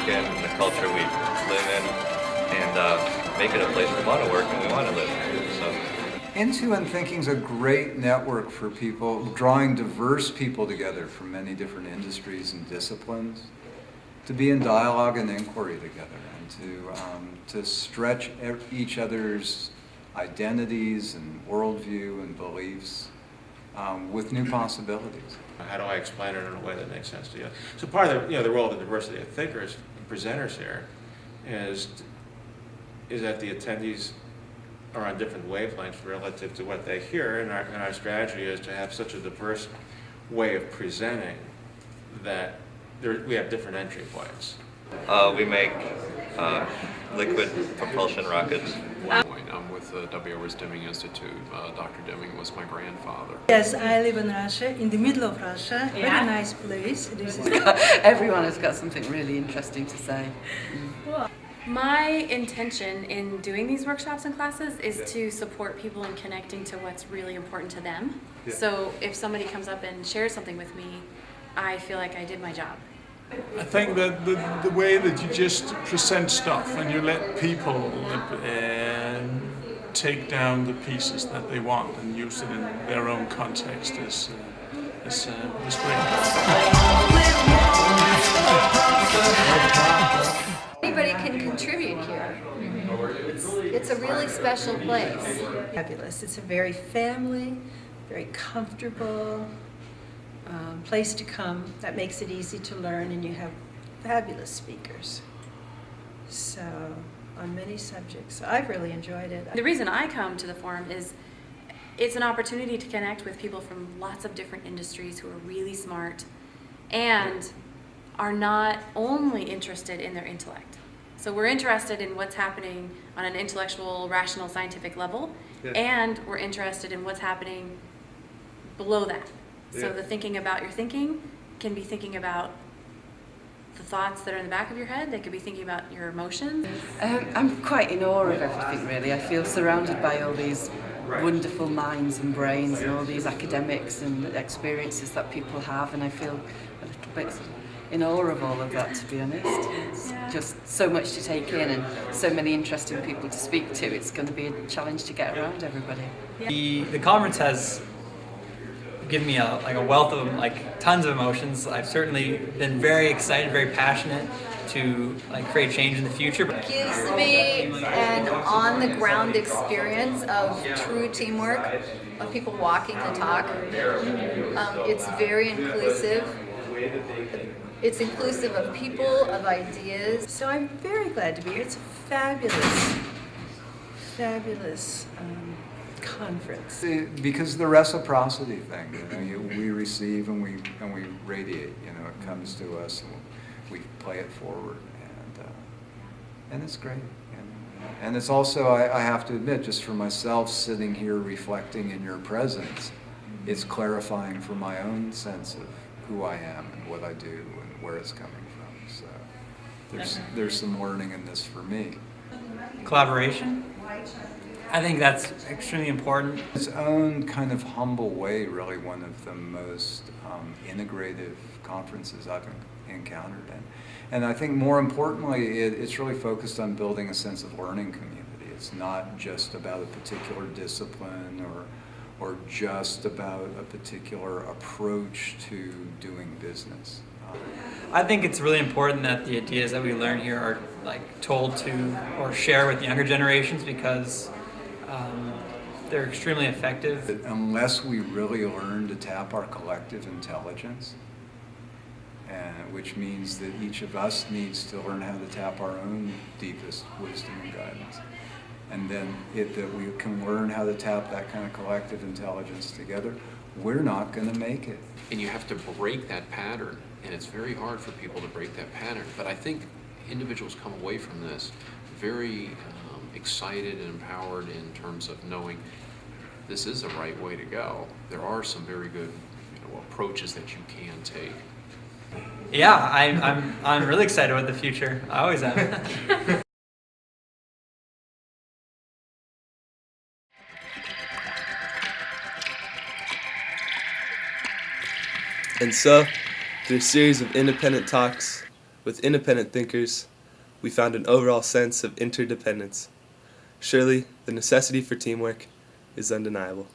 in, and the culture we live in, and make it a place we want to work and we want to live. So. In2InThinking is a great network for people, drawing diverse people together from many different industries and disciplines to be in dialogue and inquiry together, and to stretch each other's identities and worldview and beliefs with new possibilities. How do I explain it in a way that makes sense to you? So part of the role of the diversity of thinkers and presenters here is that the attendees are on different wavelengths relative to what they hear, and our strategy is to have such a diverse way of presenting that we have different entry points. We make liquid propulsion rockets. I'm with the W.O. Deming Institute. Dr. Deming was my grandfather. Yes, I live in Russia, in the middle of Russia. Very nice place. Everyone has got something really interesting to say. My intention in doing these workshops and classes is to support people in connecting to what's really important to them. Yeah. So if somebody comes up and shares something with me, I feel like I did my job. I think that the way that you just present stuff and you let people take down the pieces that they want and use it in their own context is great. Anybody can contribute here. It's a really special place. Fabulous. It's a very family, very comfortable place to come. That makes it easy to learn, and you have fabulous speakers. So, on many subjects. I've really enjoyed it. The reason I come to the forum is it's an opportunity to connect with people from lots of different industries who are really smart and are not only interested in their intellect. So we're interested in what's happening on an intellectual, rational, scientific level, and we're interested in what's happening below that. So the thinking about your thinking can be thinking about the thoughts that are in the back of your head. They could be thinking about your emotions. I'm quite in awe of everything, really. I feel surrounded by all these wonderful minds and brains and all these academics and experiences that people have, and I feel a little bit in awe of all of that, to be honest. It's just so much to take in and so many interesting people to speak to. It's going to be a challenge to get around everybody. The conference has given me a wealth of tons of emotions. I've certainly been very excited, very passionate to create change in the future. It gives me an on-the-ground experience of true teamwork, of people walking the talk. It's very inclusive. It's inclusive of people, of ideas. So I'm very glad to be here. It's a fabulous conference. Because the reciprocity thing, we receive and we radiate. It comes to us and we play it forward, and it's great. And it's also, I have to admit, just for myself, sitting here reflecting in your presence, it's clarifying for my own sense of who I am and what I do and where it's coming from. So there's some learning in this for me. Collaboration. I think that's extremely important. Its own kind of humble way, really one of the most integrative conferences I've encountered. And I think more importantly, it's really focused on building a sense of learning community. It's not just about a particular discipline or just about a particular approach to doing business. I think it's really important that the ideas that we learn here are told to or share with younger generations, because they're extremely effective. Unless we really learn to tap our collective intelligence, which means that each of us needs to learn how to tap our own deepest wisdom and guidance, and then that we can learn how to tap that kind of collective intelligence together, we're not going to make it. And you have to break that pattern, and it's very hard for people to break that pattern. But I think individuals come away from this very excited and empowered in terms of knowing this is the right way to go. There are some very good approaches that you can take. Yeah, I'm really excited about the future. I always am. And so, through a series of independent talks With independent thinkers, we found an overall sense of interdependence. Surely, the necessity for teamwork is undeniable.